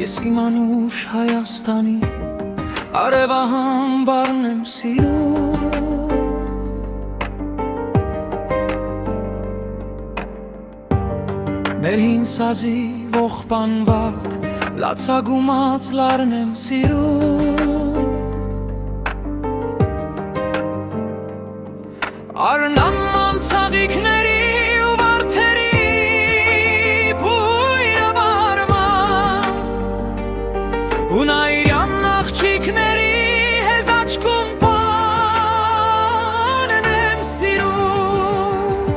Ես իմ անուշ Հայաստանի արևահամբարն եմ սիրում Մեր հին սազի ողբանվակ լացագումած լարն եմ սիրում Արնաման ցավիկների ու վարդերի բույրը վարման ու նայրյան աղջիկների հեզ աչքում պանն եմ սիրում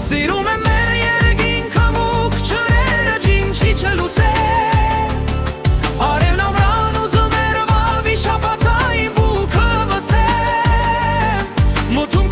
Սիրում եմ մեր երկին կամուկ ջրերը ջինչի չլուսել Արևն ամրան ու ձմեռվա վիշապացային բուքը վսել Մութում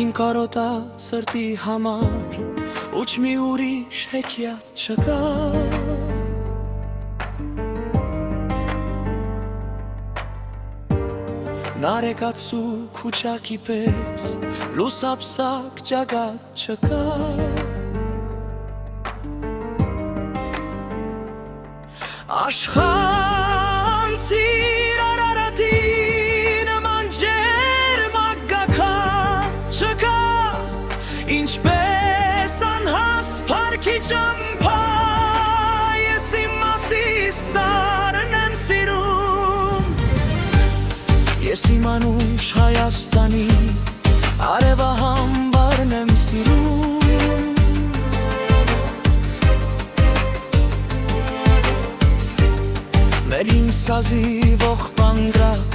Իմ կարոտած սրտի համար Ուչ մի ուրիշ հեքիաթ չկա Նարեկացու քուչակի պես լուսապսակ ճակատ չկա Աշխանցիր արարատի նման ջերմագական չկա Ինչպես անհաս պարքի ճամփա Ես իմ մասիս սարն եմ սիրում Ես իմ անուշ Հայաստանի արևահամբարն եմ սիրում Մեր հին սազի ողբանգրակ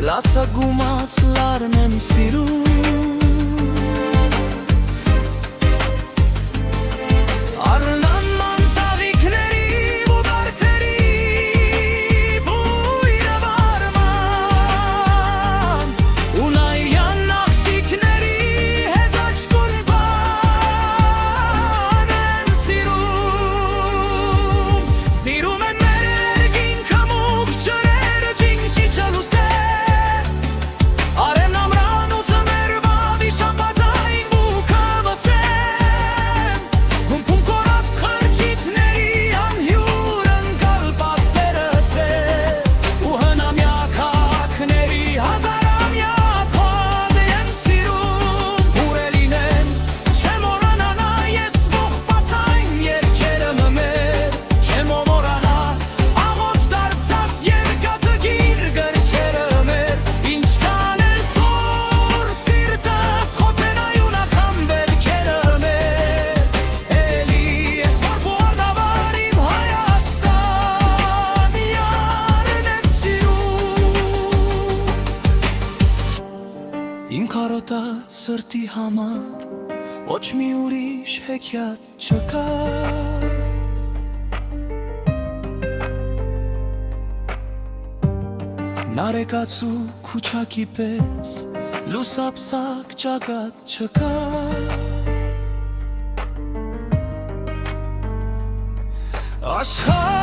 լացագումած լարն եմ սիրում Իմ կարոտած սրտի համար ոչ մի ուրիշ հեքիաթ չկա Նարեկացու քուչակի պես լուսապսակ ճակատ չկա Աշխարհ